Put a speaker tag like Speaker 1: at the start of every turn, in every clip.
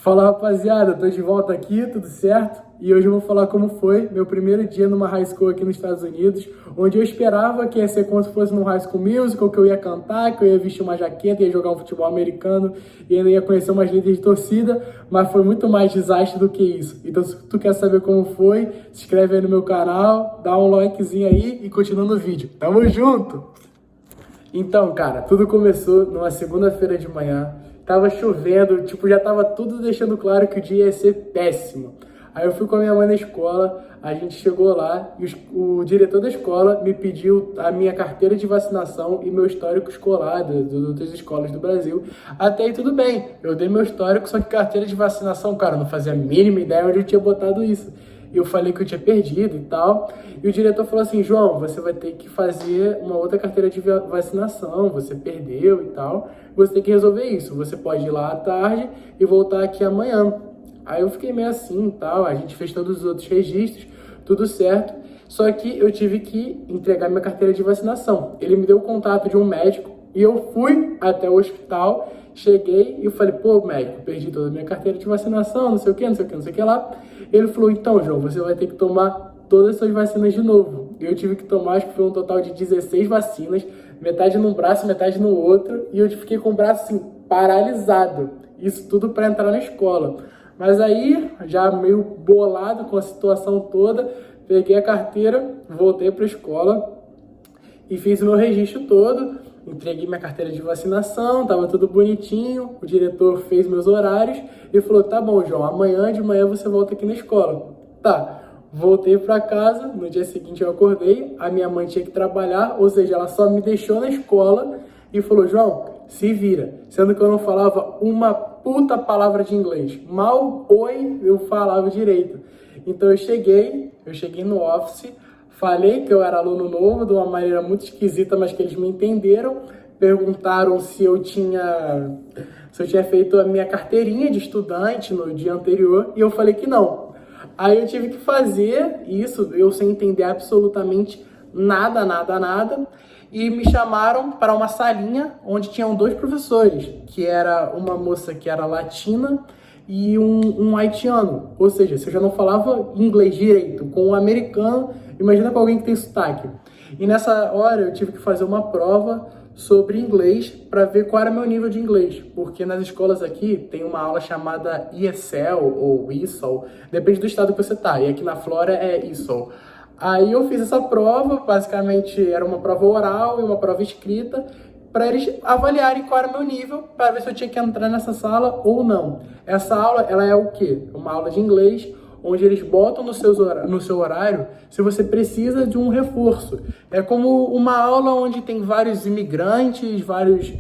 Speaker 1: Fala rapaziada, tô de volta aqui, tudo certo? E hoje eu vou falar como foi meu primeiro dia numa high school aqui nos Estados Unidos, onde eu esperava que ia ser como se fosse num high school musical, que eu ia cantar, que eu ia vestir uma jaqueta, ia jogar um futebol americano e ainda ia conhecer umas líderes de torcida, mas foi muito mais desastre do que isso. Então se tu quer saber como foi, se inscreve aí no meu canal, dá um likezinho aí e continua no vídeo. Tamo junto! Então, cara, tudo começou numa segunda-feira de manhã. Tava chovendo, já tava tudo deixando claro que o dia ia ser péssimo. Aí eu fui com a minha mãe na escola, a gente chegou lá e o diretor da escola me pediu a minha carteira de vacinação e meu histórico escolar das outras escolas do Brasil. Até aí tudo bem, eu dei meu histórico, só que carteira de vacinação, cara, eu não fazia a mínima ideia onde eu tinha botado isso. E eu falei que eu tinha perdido e tal. E o diretor falou assim, João, você vai ter que fazer uma outra carteira de vacinação, você perdeu e tal. Você tem que resolver isso. Você pode ir lá à tarde e voltar aqui amanhã. Aí eu fiquei meio assim e tal. A gente fez todos os outros registros, tudo certo. Só que eu tive que entregar minha carteira de vacinação. Ele me deu o contato de um médico e eu fui até o hospital. Cheguei e eu falei, pô, médico, perdi toda a minha carteira de vacinação, não sei o que, não sei o que, não sei o que lá. Ele falou, então, João, você vai ter que tomar todas as suas vacinas de novo. Eu tive que tomar, acho que foi um total de 16 vacinas, metade num braço, metade no outro, e eu fiquei com o braço, assim, paralisado. Isso tudo para entrar na escola. Mas aí, já meio bolado com a situação toda, peguei a carteira, voltei para a escola e fiz o meu registro todo. Entreguei minha carteira de vacinação, tava tudo bonitinho, o diretor fez meus horários e falou, tá bom, João, amanhã de manhã você volta aqui na escola. Tá, voltei pra casa, no dia seguinte eu acordei, a minha mãe tinha que trabalhar, ou seja, ela só me deixou na escola e falou, João, se vira, sendo que eu não falava uma puta palavra de inglês, mal oi eu falava direito. Então eu cheguei no office, falei que eu era aluno novo, de uma maneira muito esquisita, mas que eles me entenderam. Perguntaram se eu tinha feito a minha carteirinha de estudante no dia anterior, e eu falei que não. Aí eu tive que fazer isso, eu sem entender absolutamente nada, e me chamaram para uma salinha onde tinham dois professores, que era uma moça que era latina e um haitiano. Ou seja, se eu já não falava inglês direito com um americano, imagina com alguém que tem sotaque. E nessa hora eu tive que fazer uma prova sobre inglês para ver qual era meu nível de inglês. Porque nas escolas aqui tem uma aula chamada ESL ou ESOL, depende do estado que você tá. E aqui na Flórida é ESOL. Aí eu fiz essa prova, basicamente era uma prova oral e uma prova escrita, para eles avaliarem qual era o meu nível, para ver se eu tinha que entrar nessa sala ou não. Essa aula, ela é o quê? Uma aula de inglês, onde eles botam no seu horário se você precisa de um reforço. É como uma aula onde tem vários imigrantes, várias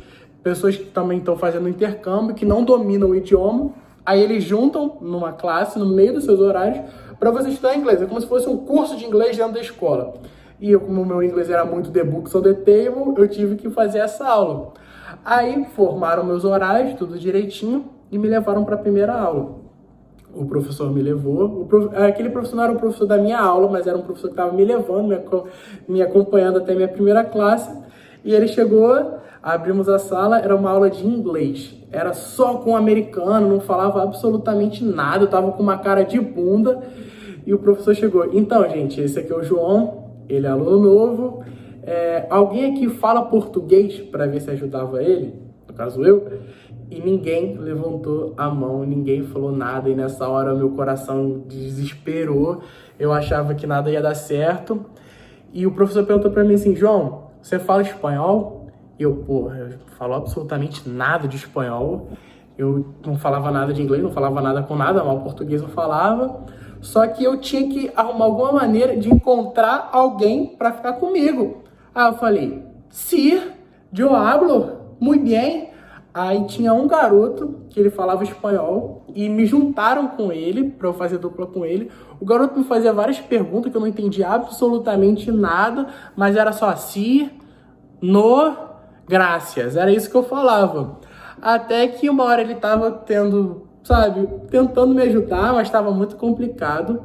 Speaker 1: pessoas que também estão fazendo intercâmbio, que não dominam o idioma. Aí eles juntam numa classe, no meio dos seus horários, para você estudar inglês. É como se fosse um curso de inglês dentro da escola. E eu, como o meu inglês era muito the books on the table, eu tive que fazer essa aula. Aí formaram meus horários, tudo direitinho, e me levaram para a primeira aula. O professor me levou, aquele professor não era o professor da minha aula, mas era um professor que estava me levando, me acompanhando até a minha primeira classe. E ele chegou, abrimos a sala, era uma aula de inglês. Era só com americano, não falava absolutamente nada, eu tava com uma cara de bunda. E o professor chegou, então gente, esse aqui é o João, ele é aluno novo. Alguém aqui fala português para ver se ajudava ele? No caso eu. E ninguém levantou a mão, ninguém falou nada. E nessa hora meu coração desesperou. Eu achava que nada ia dar certo. E o professor perguntou para mim assim, João, você fala espanhol? E eu falo absolutamente nada de espanhol. Eu não falava nada de inglês, não falava nada com nada, mal português eu falava. Só que eu tinha que arrumar alguma maneira de encontrar alguém para ficar comigo. Aí eu falei, sí, yo hablo muy bien. Aí tinha um garoto que ele falava espanhol e me juntaram com ele para eu fazer dupla com ele. O garoto me fazia várias perguntas que eu não entendia absolutamente nada, mas era só sí, no, gracias. Era isso que eu falava. Até que uma hora ele tava tentando me ajudar, mas estava muito complicado.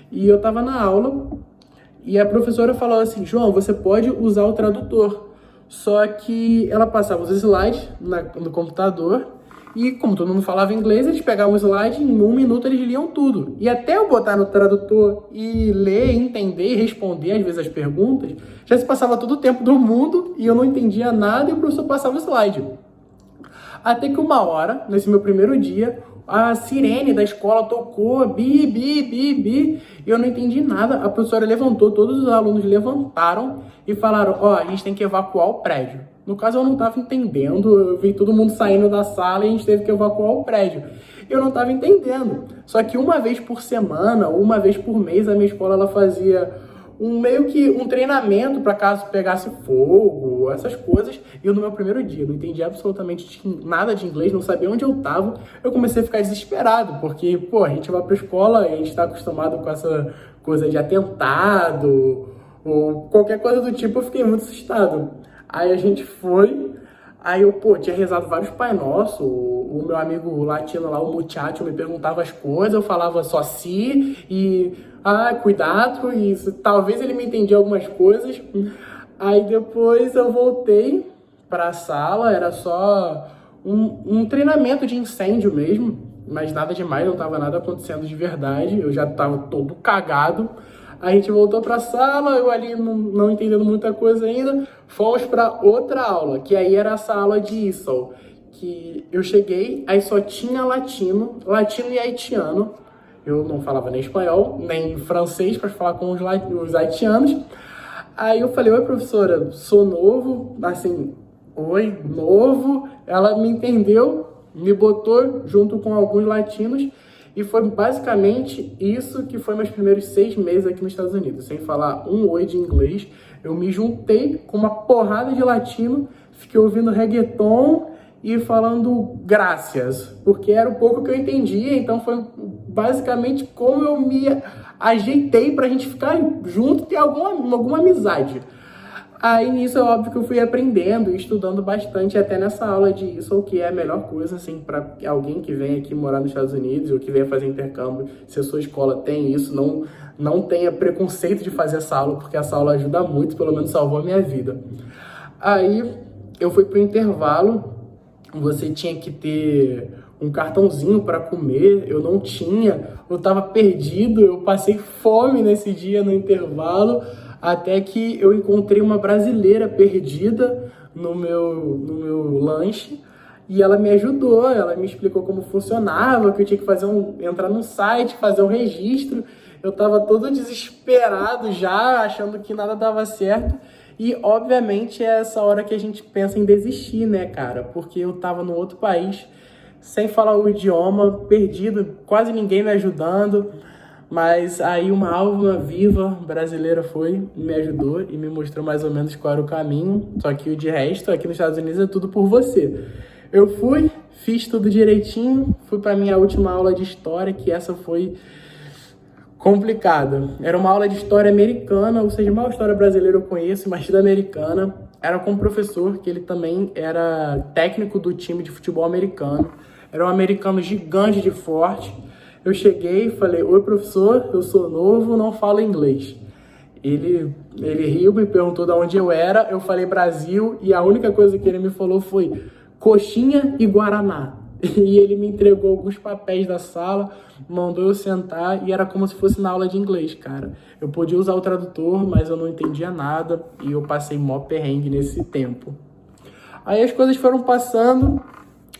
Speaker 1: E eu tava na aula e a professora falou assim, João, você pode usar o tradutor. Só que ela passava os slides no computador E como todo mundo falava inglês, eles pegavam o slide e em 1 minuto eles liam tudo. E até eu botar no tradutor e ler, entender e responder às vezes as perguntas, já se passava todo o tempo do mundo e eu não entendia nada e o professor passava o slide. Até que uma hora, nesse meu primeiro dia, a sirene da escola tocou, bi, bi, bi, bi, e eu não entendi nada. A professora levantou, todos os alunos levantaram e falaram, a gente tem que evacuar o prédio. No caso, eu não estava entendendo, eu vi todo mundo saindo da sala e a gente teve que evacuar o prédio. Eu não estava entendendo. Só que uma vez por semana, ou uma vez por mês, a minha escola ela fazia meio que um treinamento para caso pegasse fogo, essas coisas. E eu no meu primeiro dia não entendi absolutamente nada de inglês, não sabia onde eu estava. Eu comecei a ficar desesperado, porque, a gente vai para a escola e a gente está acostumado com essa coisa de atentado ou qualquer coisa do tipo, eu fiquei muito assustado. Aí a gente foi, aí eu, tinha rezado vários Pai Nosso, o meu amigo latino lá, o muchacho, me perguntava as coisas, eu falava só si e, cuidado, e talvez ele me entendia algumas coisas. Aí depois eu voltei para a sala, era só um treinamento de incêndio mesmo, mas nada demais, não estava nada acontecendo de verdade, eu já estava todo cagado. A gente voltou para a sala, eu ali não entendendo muita coisa ainda, fomos para outra aula, que aí era essa aula de ISOL, que eu cheguei, aí só tinha latino e haitiano. Eu não falava nem espanhol, nem francês para falar com os haitianos. Aí eu falei, oi professora, sou novo, assim, oi, novo. Ela me entendeu, me botou junto com alguns latinos. E foi basicamente isso que foi meus primeiros 6 meses aqui nos Estados Unidos. Sem falar um oi de inglês, eu me juntei com uma porrada de latino, fiquei ouvindo reggaeton e falando graças, porque era o pouco que eu entendia, então foi basicamente como eu me ajeitei pra gente ficar junto e ter alguma amizade. Aí nisso é óbvio que eu fui aprendendo e estudando bastante até nessa aula de isso, o que é a melhor coisa, assim, para alguém que vem aqui morar nos Estados Unidos ou que venha fazer intercâmbio, se a sua escola tem isso, não tenha preconceito de fazer essa aula, porque essa aula ajuda muito, pelo menos salvou a minha vida. Aí eu fui pro intervalo, você tinha que ter um cartãozinho para comer, eu não tinha, eu estava perdido, eu passei fome nesse dia no intervalo, até que eu encontrei uma brasileira perdida no meu lanche e ela me ajudou, ela me explicou como funcionava, que eu tinha que entrar no site, fazer um registro. Eu estava todo desesperado já, achando que nada dava certo. E, obviamente, é essa hora que a gente pensa em desistir, né, cara? Porque eu estava no outro país, sem falar o idioma, perdido, quase ninguém me ajudando. Mas aí uma alma viva brasileira foi, me ajudou e me mostrou mais ou menos qual era o caminho. Só que o de resto, aqui nos Estados Unidos, é tudo por você. Eu fui, fiz tudo direitinho, fui para minha última aula de história, que essa foi complicada. Era uma aula de história americana, ou seja, mal história brasileira eu conheço, mas da americana. Era com um professor, que ele também era técnico do time de futebol americano. Era um americano gigante de forte. Eu cheguei e falei, oi professor, eu sou novo, não falo inglês. Ele riu, me perguntou de onde eu era, eu falei Brasil, e a única coisa que ele me falou foi coxinha e guaraná. E ele me entregou alguns papéis da sala, mandou eu sentar, e era como se fosse na aula de inglês, cara. Eu podia usar o tradutor, mas eu não entendia nada, e eu passei mó perrengue nesse tempo. Aí as coisas foram passando,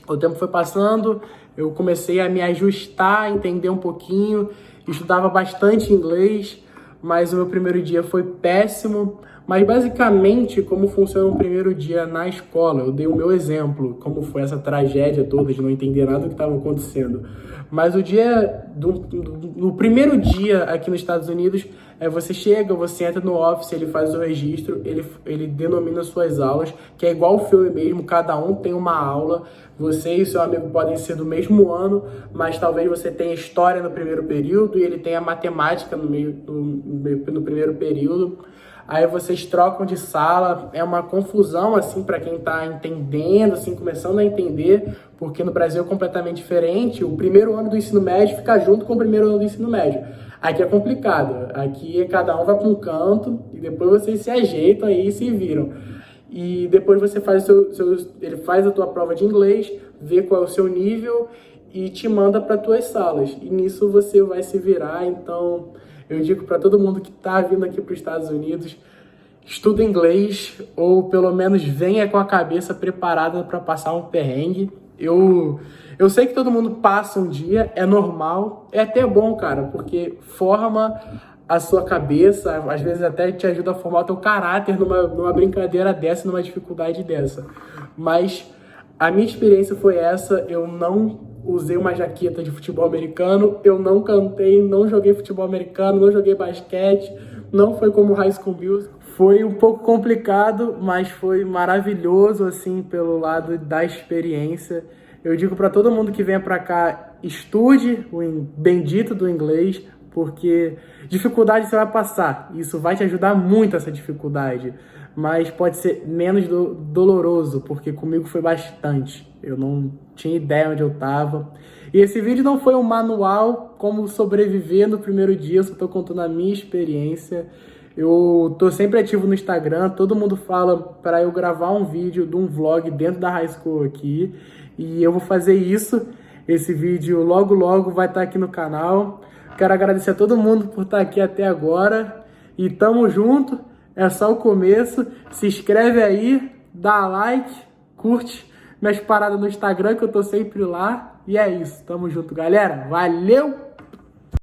Speaker 1: o tempo foi passando, eu comecei a me ajustar, entender um pouquinho, estudava bastante inglês, mas o meu primeiro dia foi péssimo. Mas basicamente, como funciona o primeiro dia na escola, eu dei o meu exemplo, como foi essa tragédia toda de não entender nada do que estava acontecendo. Mas o dia, no primeiro dia aqui nos Estados Unidos, você chega, você entra no office, ele faz o registro, ele denomina suas aulas, que é igual o filme mesmo, cada um tem uma aula. Você e seu amigo podem ser do mesmo ano, mas talvez você tenha história no primeiro período e ele tenha matemática no primeiro período. Aí vocês trocam de sala, é uma confusão, assim, para quem tá entendendo, assim, começando a entender, porque no Brasil é completamente diferente. O primeiro ano do ensino médio fica junto com o primeiro ano do ensino médio. Aqui é complicado, aqui cada um vai para um canto e depois vocês se ajeitam aí e se viram. e depois você faz ele faz a tua prova de inglês, vê qual é o seu nível e te manda para tuas salas. E nisso você vai se virar. Então, eu digo para todo mundo que está vindo aqui para os Estados Unidos, estuda inglês ou pelo menos venha com a cabeça preparada para passar um perrengue. Eu sei que todo mundo passa um dia, é normal, é até bom, cara, porque forma a sua cabeça, às vezes até te ajuda a formar o teu caráter numa brincadeira dessa, numa dificuldade dessa. Mas a minha experiência foi essa, eu não usei uma jaqueta de futebol americano, eu não cantei, não joguei futebol americano, não joguei basquete, não foi como High School Musical. Foi um pouco complicado, mas foi maravilhoso, assim, pelo lado da experiência. Eu digo para todo mundo que venha para cá, estude o bendito do inglês, porque dificuldade você vai passar. Isso vai te ajudar muito, essa dificuldade. Mas pode ser menos doloroso, porque comigo foi bastante. Eu não tinha ideia onde eu estava. E esse vídeo não foi um manual como sobreviver no primeiro dia, eu só estou contando a minha experiência. Eu tô sempre ativo no Instagram, todo mundo fala para eu gravar um vídeo de um vlog dentro da high school aqui. E eu vou fazer isso. Esse vídeo logo logo vai estar aqui no canal. Quero agradecer a todo mundo por estar aqui até agora. E tamo junto, é só o começo. Se inscreve aí, dá like, curte minhas paradas no Instagram que eu tô sempre lá. E é isso, tamo junto, galera. Valeu!